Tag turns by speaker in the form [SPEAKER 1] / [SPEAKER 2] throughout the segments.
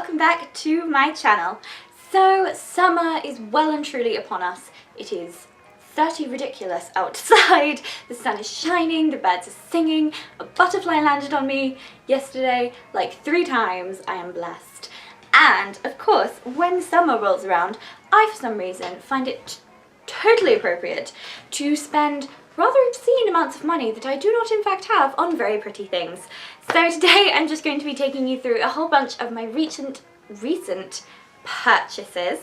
[SPEAKER 1] welcome back to my channel. So summer is well and truly upon us. It is 30 ridiculous outside, the sun is shining, the birds are singing, a butterfly landed on me yesterday like 3 times. I am blessed. And of course, when summer rolls around, I for some reason find it totally appropriate to spend rather obscene amounts of money that I do not in fact have on very pretty things. So today I'm just going to be taking you through a whole bunch of my recent purchases.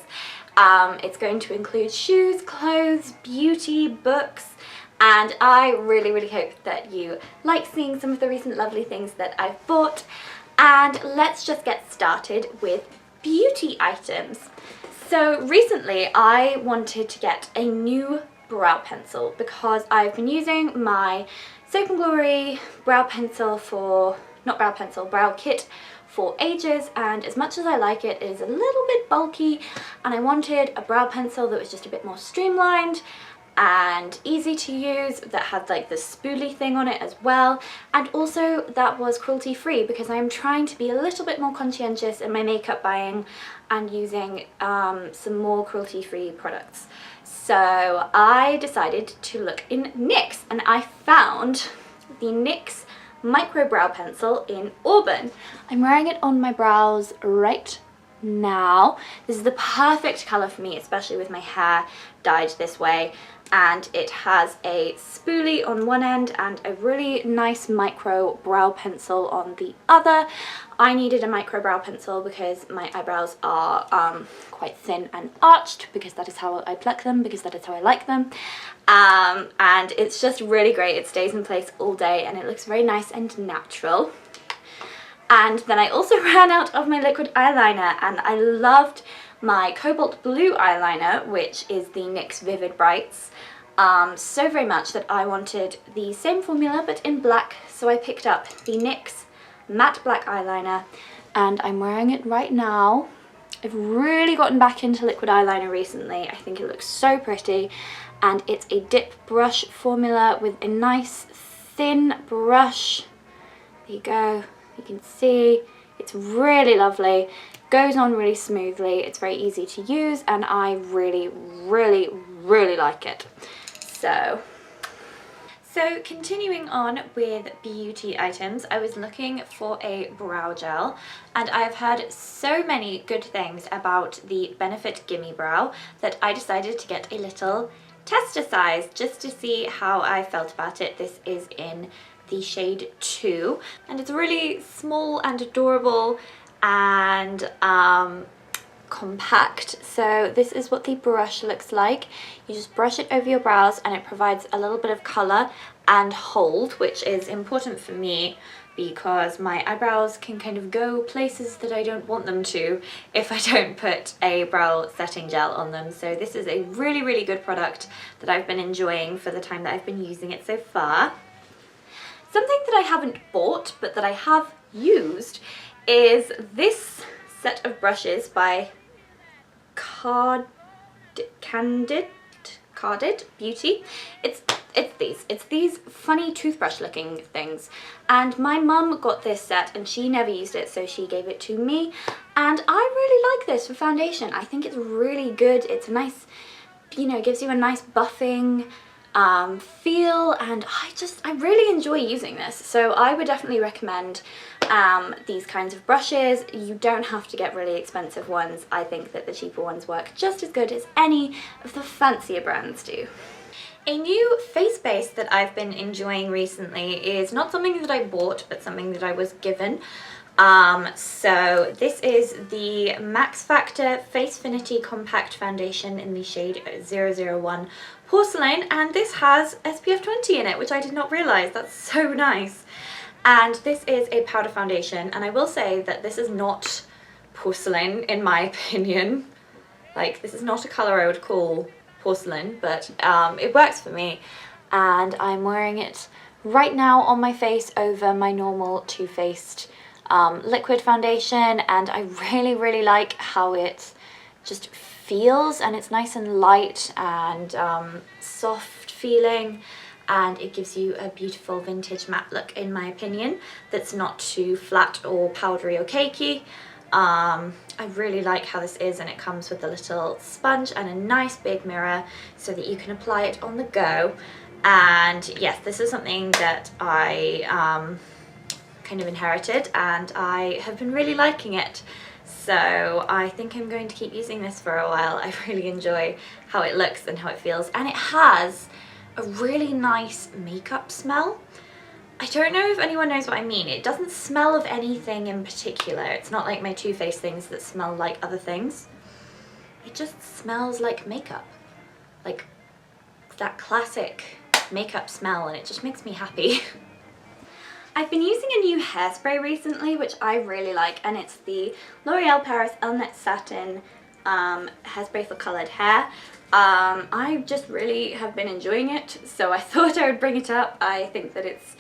[SPEAKER 1] It's going to include shoes, clothes, beauty, books, and I really hope that you like seeing some of the recent lovely things that I've bought. And let's just get started with beauty items. So recently I wanted to get a new brow pencil because I've been using my Soap & Glory brow kit for ages, and as much as I like it, it is a little bit bulky, and I wanted a brow pencil that was just a bit more streamlined and easy to use, that had like the spoolie thing on it as well, and also that was cruelty free because I'm trying to be a little bit more conscientious in my makeup buying and using some more cruelty free products. So I decided to look in NYX, and I found the NYX micro brow pencil in Auburn. I'm wearing it on my brows right now. This is the perfect colour for me, especially with my hair dyed this way, and it has a spoolie on one end and a really nice micro brow pencil on the other. I needed a micro brow pencil because my eyebrows are quite thin and arched, because that is how I pluck them, because that is how I like them. And it's just really great. It stays in place all day and it looks very nice and natural. And then I also ran out of my liquid eyeliner, and I loved my cobalt blue eyeliner, which is the NYX Vivid Brights, so very much that I wanted the same formula but in black, so I picked up the NYX matte black eyeliner and I'm wearing it right now. I've really gotten back into liquid eyeliner recently. I think it looks so pretty, and it's a dip brush formula with a nice thin brush. There you go, you can see it's really lovely, goes on really smoothly, it's very easy to use, and I really like it. So continuing on with beauty items, I was looking for a brow gel, and I've heard so many good things about the Benefit Gimme Brow that I decided to get a little tester size just to see how I felt about it. This is in the shade 2, and it's really small and adorable and compact. So this is what the brush looks like. You just brush it over your brows and it provides a little bit of colour and hold, which is important for me because my eyebrows can kind of go places that I don't want them to if I don't put a brow setting gel on them. So this is a really good product that I've been enjoying for the time that I've been using it so far. Something that I haven't bought but that I have used is this set of brushes by Candid Beauty. It's these funny toothbrush looking things, and my mum got this set and she never used it, so she gave it to me, and I really like this for foundation. I think it's really good. It's a nice, you know, gives you a nice buffing feel, and I really enjoy using this, so I would definitely recommend these kinds of brushes. You don't have to get really expensive ones. I think that the cheaper ones work just as good as any of the fancier brands do. A new face base that I've been enjoying recently is not something that I bought but something that I was given. So this is the Max Factor Facefinity Compact Foundation in the shade 001 Porcelain, and this has SPF 20 in it, which I did not realise. That's so nice. And this is a powder foundation, and I will say that this is not porcelain in my opinion. Like, this is not a colour I would call porcelain, but it works for me, and I'm wearing it right now on my face over my normal Too Faced liquid foundation, and I really like how it just feels, and it's nice and light and soft feeling, and it gives you a beautiful vintage matte look in my opinion that's not too flat or powdery or cakey. I really like how this is, and it comes with a little sponge and a nice big mirror so that you can apply it on the go. And yes, this is something that I kind of inherited, and I have been really liking it. So I think I'm going to keep using this for a while. I really enjoy how it looks and how it feels, and it has a really nice makeup smell. I don't know if anyone knows what I mean. It doesn't smell of anything in particular. It's not like my Too Faced things that smell like other things. It just smells like makeup. Like that classic makeup smell, and it just makes me happy. I've been using a new hairspray recently, which I really like, and it's the L'Oreal Paris Elnet Satin hairspray for coloured hair. I just really have been enjoying it, so I thought I would bring it up. I think that it's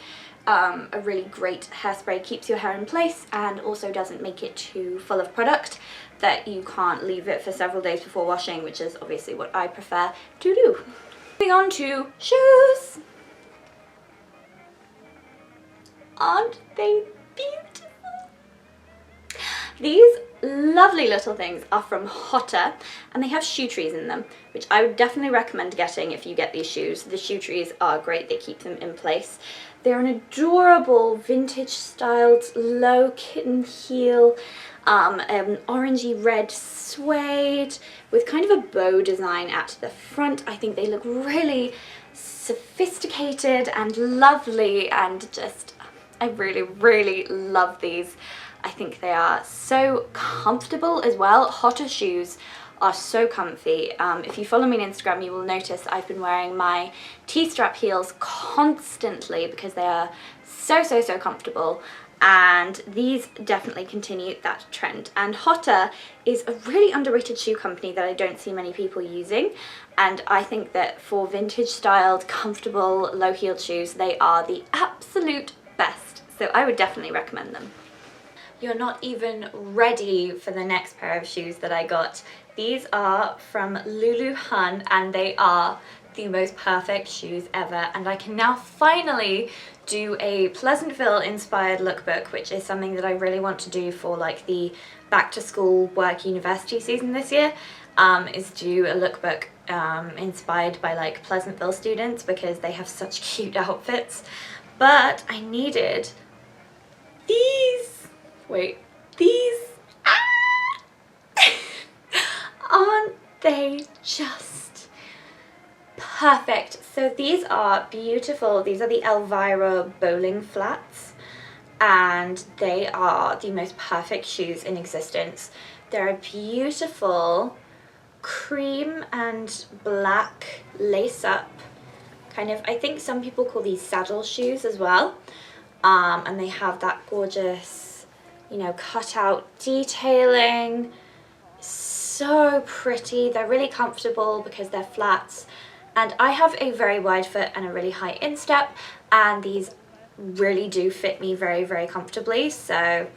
[SPEAKER 1] a really great hairspray, keeps your hair in place and also doesn't make it too full of product that you can't leave it for several days before washing, which is obviously what I prefer to do. Moving on to shoes. Aren't they beautiful? These lovely little things are from Hotter, and they have shoe trees in them, which I would definitely recommend getting if you get these shoes. The shoe trees are great, they keep them in place. They're an adorable vintage styled low kitten heel, orangey red suede with kind of a bow design at the front. I think they look really sophisticated and lovely, and just I really love these. I think they are so comfortable as well. Hotter shoes are so comfy. If you follow me on Instagram, you will notice I've been wearing my T-strap heels constantly because they are so comfortable, and these definitely continue that trend. And Hotter is a really underrated shoe company that I don't see many people using, and I think that for vintage styled, comfortable, low-heeled shoes, they are the absolute best. So I would definitely recommend them. You're not even ready for the next pair of shoes that I got. These are from Luluhan, and they are the most perfect shoes ever, and I can now finally do a Pleasantville inspired lookbook, which is something that I really want to do for like the back to school work university season this year, is do a lookbook inspired by like Pleasantville students, because they have such cute outfits. But I needed these. Wait, these. Aren't they just perfect? So these are beautiful. These are the Elvira bowling flats, and they are the most perfect shoes in existence. They're a beautiful cream and black lace up kind of, I think some people call these saddle shoes as well, and they have that gorgeous, you know, cut out detailing. So pretty. They're really comfortable because they're flats, and I have a very wide foot and a really high instep, and these really do fit me very comfortably. So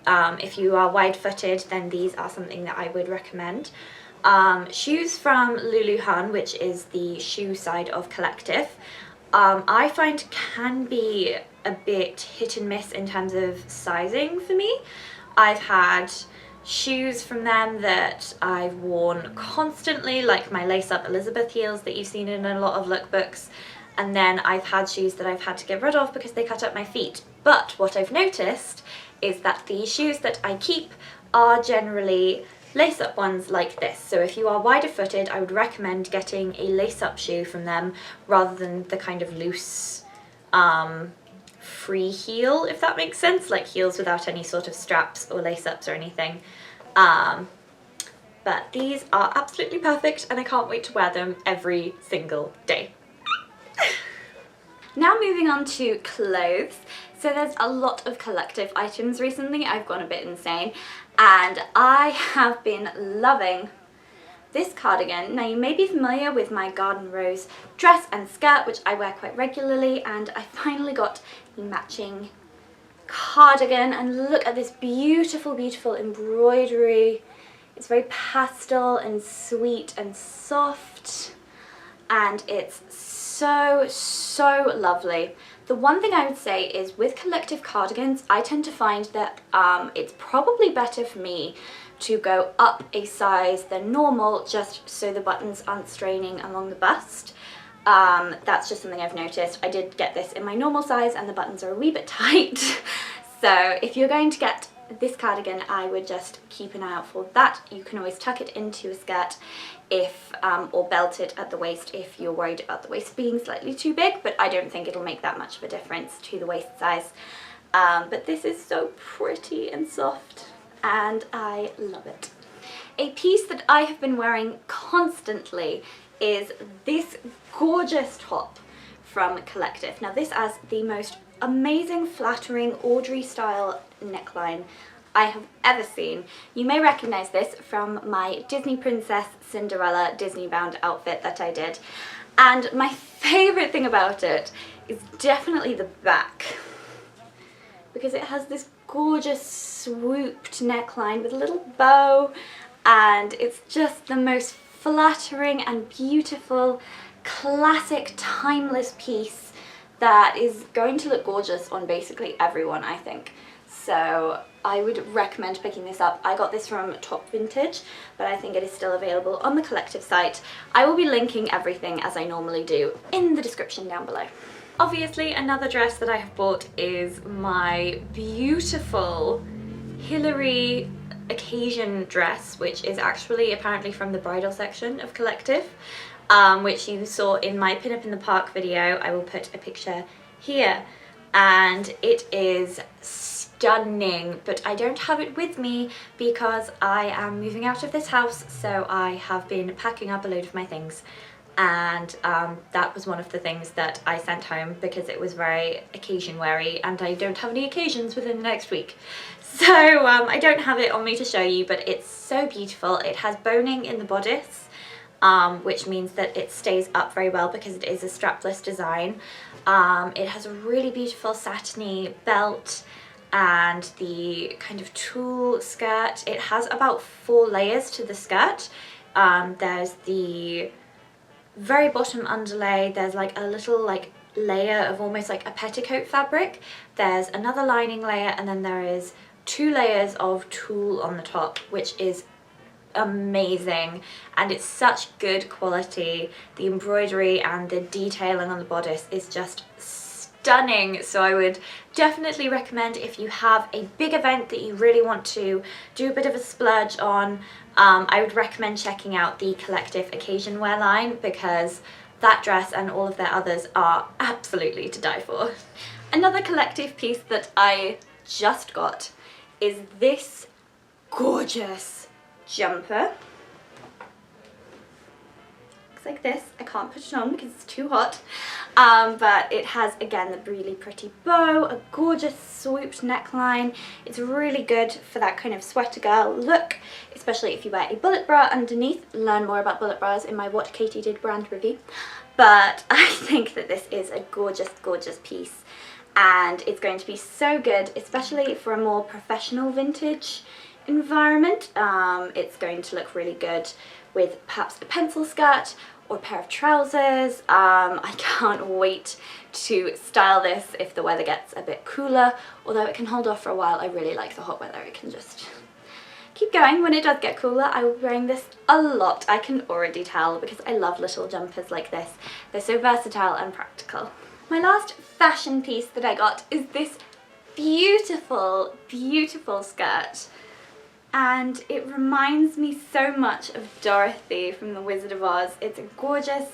[SPEAKER 1] if you are wide-footed, then these are something that I would recommend. Shoes from Luluhan, which is the shoe side of Collective, I find can be a bit hit and miss in terms of sizing for me. I've had shoes from them that I've worn constantly, like my lace-up Elizabeth heels that you've seen in a lot of lookbooks, and then I've had shoes that I've had to get rid of because they cut up my feet. But what I've noticed is that the shoes that I keep are generally lace-up ones like this. So if you are wider footed, I would recommend getting a lace-up shoe from them rather than the kind of loose free heel, if that makes sense, like heels without any sort of straps or lace-ups or anything. But these are absolutely perfect, and I can't wait to wear them every single day. Now moving on to clothes. So there's a lot of Collective items recently. I've gone a bit insane, and I have been loving this cardigan. Now you may be familiar with my Garden Rose dress and skirt, which I wear quite regularly, and I finally got the matching cardigan, and look at this beautiful embroidery. It's very pastel and sweet and soft, and it's so lovely. The one thing I would say is with collective cardigans, I tend to find that it's probably better for me to go up a size than normal just so the buttons aren't straining along the bust. That's just something I've noticed. I did get this in my normal size and the buttons are a wee bit tight. So if you're going to get this cardigan, I would just keep an eye out for that. You can always tuck it into a skirt if or belt it at the waist if you're worried about the waist being slightly too big, but I don't think it'll make that much of a difference to the waist size. But this is so pretty and soft and I love it. A piece that I have been wearing constantly is this gorgeous top from Collective. Now this has the most amazing flattering Audrey style neckline I have ever seen. You may recognize this from my Disney Princess Cinderella Disney bound outfit that I did, and my favorite thing about it is definitely the back, because it has this gorgeous swooped neckline with a little bow, and it's just the most flattering and beautiful classic timeless piece that is going to look gorgeous on basically everyone, I think. So I would recommend picking this up. I got this from Top Vintage, but I think it is still available on the Collective site. I will be linking everything as I normally do in the description down below. Obviously, another dress that I have bought is my beautiful Hillary occasion dress, which is actually apparently from the bridal section of Collective, which you saw in my Pin Up in the Park video. I will put a picture here, and it is stunning, but I don't have it with me because I am moving out of this house, so I have been packing up a load of my things, and that was one of the things that I sent home because it was very occasion weary and I don't have any occasions within the next week. So I don't have it on me to show you, but it's so beautiful. It has boning in the bodice, which means that it stays up very well because it is a strapless design. It has a really beautiful satiny belt and the kind of tulle skirt. It has about 4 layers to the skirt. There's the very bottom underlay, there's like a little like layer of almost like a petticoat fabric, there's another lining layer, and then there is 2 layers of tulle on the top, which is amazing, and it's such good quality. The embroidery and the detailing on the bodice is just stunning, so I would definitely recommend, if you have a big event that you really want to do a bit of a splurge on, I would recommend checking out the Collective occasion wear line, because that dress and all of their others are absolutely to die for. Another Collective piece that I just got is this gorgeous jumper. Looks like this. I can't put it on because it's too hot, but it has again the really pretty bow, a gorgeous swooped neckline. It's really good for that kind of sweater girl look, especially if you wear a bullet bra underneath. Learn more about bullet bras in my What Katie Did brand review. But I think that this is a gorgeous, gorgeous piece, and it's going to be so good, especially for a more professional vintage environment. It's going to look really good with perhaps a pencil skirt or a pair of trousers. I can't wait to style this if the weather gets a bit cooler, although it can hold off for a while. I really like the hot weather. It can just keep going. When it does get cooler, I will be wearing this a lot. I can already tell, because I love little jumpers like this. They're so versatile and practical. My last fashion piece that I got is this beautiful, beautiful skirt. And it reminds me so much of Dorothy from The Wizard of Oz. It's a gorgeous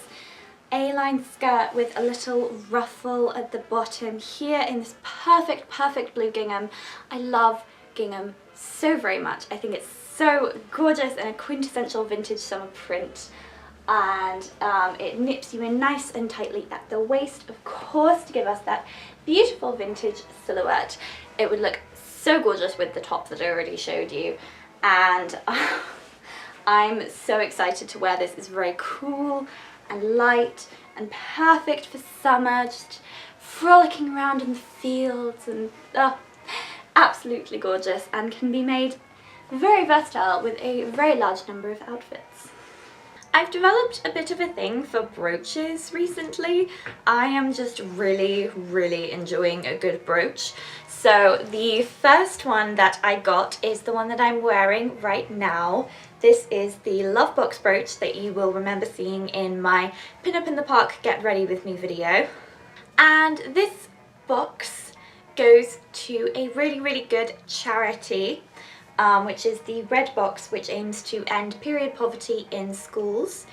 [SPEAKER 1] A-line skirt with a little ruffle at the bottom here in this perfect, perfect blue gingham. I love gingham so very much. I think it's so gorgeous and a quintessential vintage summer print. And it nips you in nice and tightly at the waist, of course, to give us that beautiful vintage silhouette. It would look so gorgeous with the top that I already showed you, and I'm so excited to wear this. It's very cool and light and perfect for summer, just frolicking around in the fields, and absolutely gorgeous, and can be made very versatile with a very large number of outfits. I've developed a bit of a thing for brooches recently. I am just really enjoying a good brooch. So the first one that I got is the one that I'm wearing right now. This is the Love Box brooch that you will remember seeing in my Pin Up in the Park Get Ready With Me video. And this box goes to a really good charity, which is the Red Box, which aims to end period poverty in schools.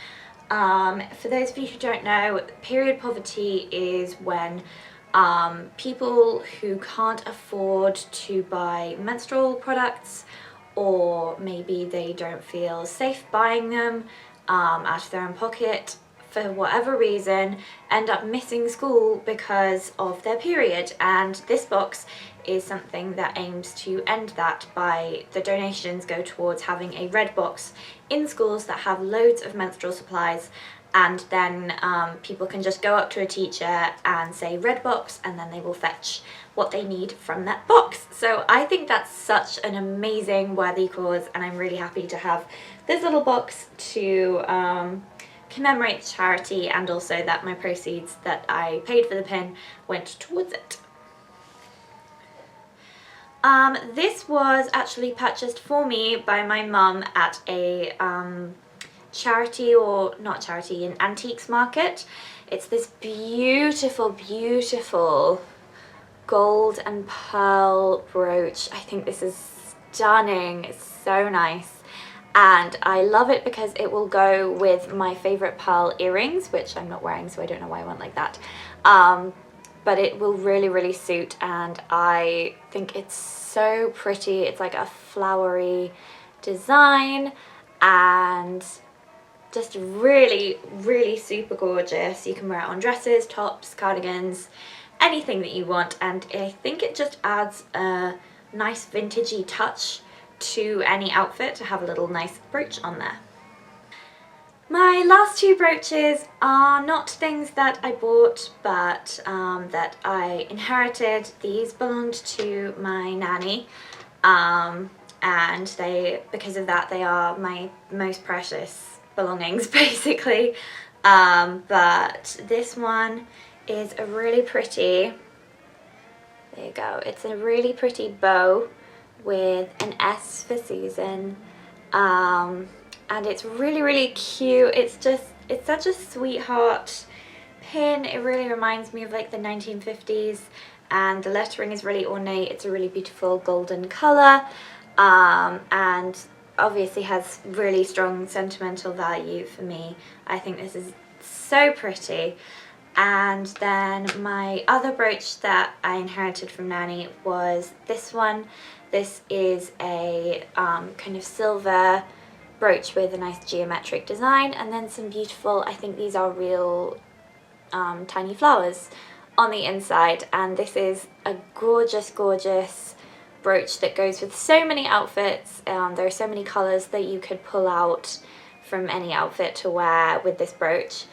[SPEAKER 1] For those of you who don't know, period poverty is when people who can't afford to buy menstrual products, or maybe they don't feel safe buying them out of their own pocket, for whatever reason, end up missing school because of their period. And this box is something that aims to end that by the donations go towards having a red box in schools that have loads of menstrual supplies, and then people can just go up to a teacher and say red box, and then they will fetch what they need from that box. So I think that's such an amazing worthy cause, and I'm really happy to have this little box to commemorate the charity, and also that my proceeds that I paid for the pin went towards it. This was actually purchased for me by my mum at a charity, or not charity, an antiques market. It's this beautiful gold and pearl brooch. I think this is stunning. It's so nice. And I love it because it will go with my favourite pearl earrings, which I'm not wearing, so I don't know why I went like that. But it will really suit, and I think it's so pretty. It's like a flowery design and just really super gorgeous. You can wear it on dresses, tops, cardigans, anything that you want, and I think it just adds a nice vintagey touch to any outfit to have a little nice brooch on there. My last two brooches are not things that I bought, but that I inherited. These belonged to my nanny, and because of that, they are my most precious belongings, basically. But this one is a really pretty, there you go, it's a really pretty bow with an S for Susan, and it's really cute. It's such a sweetheart pin. It really reminds me of like the 1950s, and the lettering is really ornate. It's a really beautiful golden colour, and obviously has really strong sentimental value for me. I think this is so pretty. And then my other brooch that I inherited from Nanny was this one. This is a kind of silver brooch with a nice geometric design, and then some beautiful, I think these are real tiny flowers on the inside. And this is a gorgeous brooch that goes with so many outfits. There are so many colours that you could pull out from any outfit to wear with this brooch,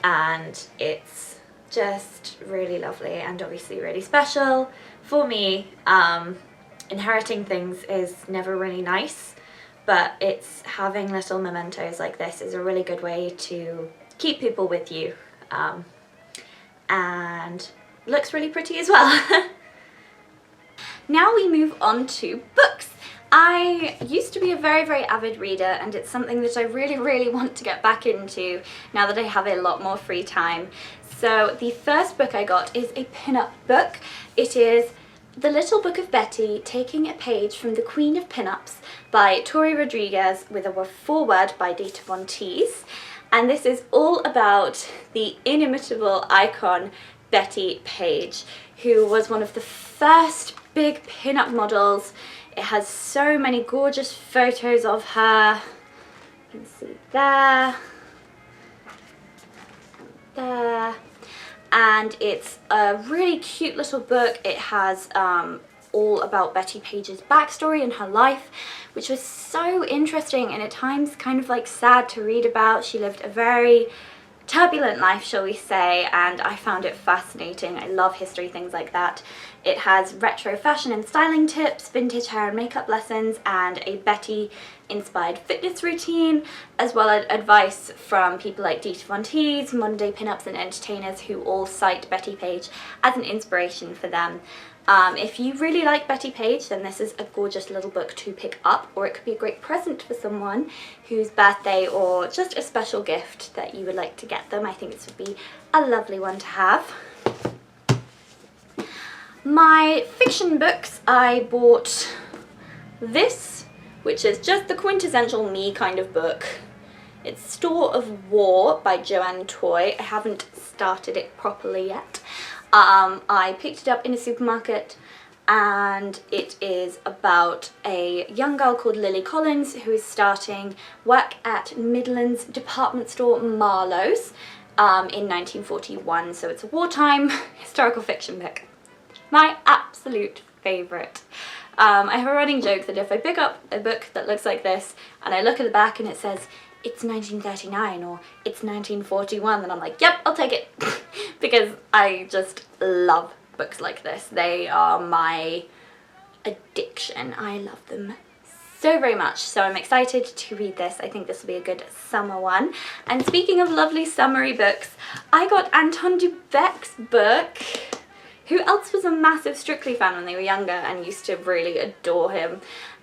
[SPEAKER 1] and it's just really lovely and obviously really special for me. Inheriting things is never really nice, but it's having little mementos like this is a really good way to keep people with you, and looks really pretty as well. Now we move on to books. I used to be a very avid reader, and it's something that I really want to get back into now that I have a lot more free time. So the first book I got is a pin-up book. It is The Little Book of Betty, taking a page from The Queen of Pin-Ups by Tori Rodriguez, with a foreword by Dita Von Teese. And this is all about the inimitable icon Betty Page, who was one of the first big pin-up models. It has so many gorgeous photos of her. You can see there, there. And it's a really cute little book. It has all about Betty Page's backstory and her life, which was so interesting and at times kind of like sad to read about. She lived a very turbulent life, shall we say, and I found it fascinating. I love history, things like that. It has retro fashion and styling tips, vintage hair and makeup lessons, and a Betty inspired fitness routine, as well as advice from people like Dita Von Teese, modern day pinups and entertainers who all cite Betty Page as an inspiration for them. If you really like Betty Page, then this is a gorgeous little book to pick up, or it could be a great present for someone whose birthday or just a special gift that you would like to get them. I think this would be a lovely one to have. My fiction books, I bought this, which is just the quintessential me kind of book. It's Store of War by Joanne Toy. I haven't started it properly yet. I picked it up in a supermarket, and it is about a young girl called Lily Collins who is starting work at Midland's department store Marlowe's in 1941, so it's a wartime historical fiction book. My absolute favourite. I have a running joke that if I pick up a book that looks like this and I look at the back and it says it's 1939 or it's 1941, then I'm like, yep, I'll take it. Because I just love books like this. They are my addiction. I love them so very much. So I'm excited to read this. I think this will be a good summer one. And speaking of lovely summery books, I got Anton Dubek's book. Who else was a massive Strictly fan when they were younger and used to really adore him?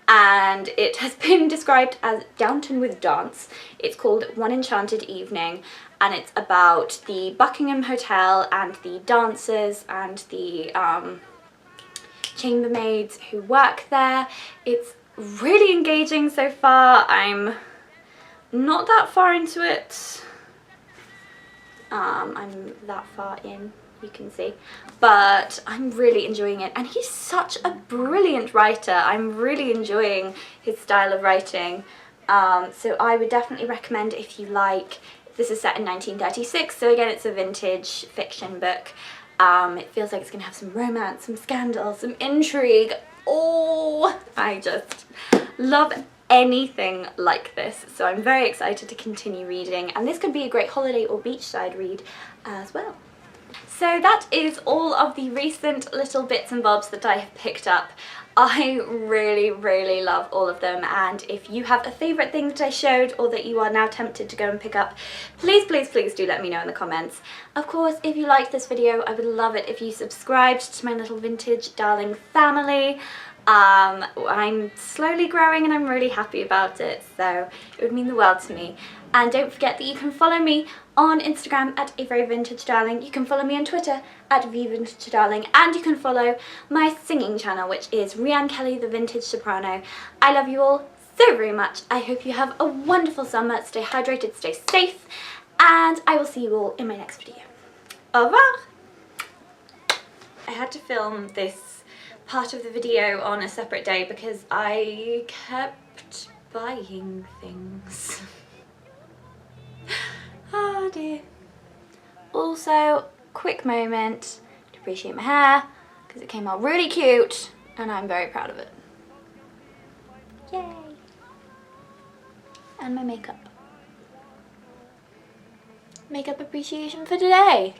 [SPEAKER 1] And it has been described as Downton with dance. It's called One Enchanted Evening, and it's about the Buckingham Hotel and the dancers and the chambermaids who work there. It's really engaging so far. I'm not that far into it. I'm that far in, you can see, but I'm really enjoying it, and he's such a brilliant writer. I'm really enjoying his style of writing, so I would definitely recommend if you like. This is set in 1936, so again it's a vintage fiction book. It feels like it's gonna have some romance, some scandal, some intrigue. Oh, I just love anything like this, so I'm very excited to continue reading, and this could be a great holiday or beachside read as well. So that is all of the recent little bits and bobs that I have picked up. I really love all of them, and if you have a favourite thing that I showed or that you are now tempted to go and pick up, please do let me know in the comments. Of course, if you liked this video, I would love it if you subscribed to my little vintage darling family. I'm slowly growing and I'm really happy about it, so it would mean the world to me. And don't forget that you can follow me on Instagram at @AveryVintageDarling. You can follow me on Twitter at @VVintageDarling, and you can follow my singing channel, which is Rianne Kelly the Vintage Soprano. I love you all so very much. I hope you have a wonderful summer. Stay hydrated, stay safe, and I will see you all in my next video. Au revoir! I had to film this part of the video on a separate day because I kept buying things. Oh dear. Also, quick moment to appreciate my hair because it came out really cute and I'm very proud of it. Yay! And my makeup. Makeup appreciation for today.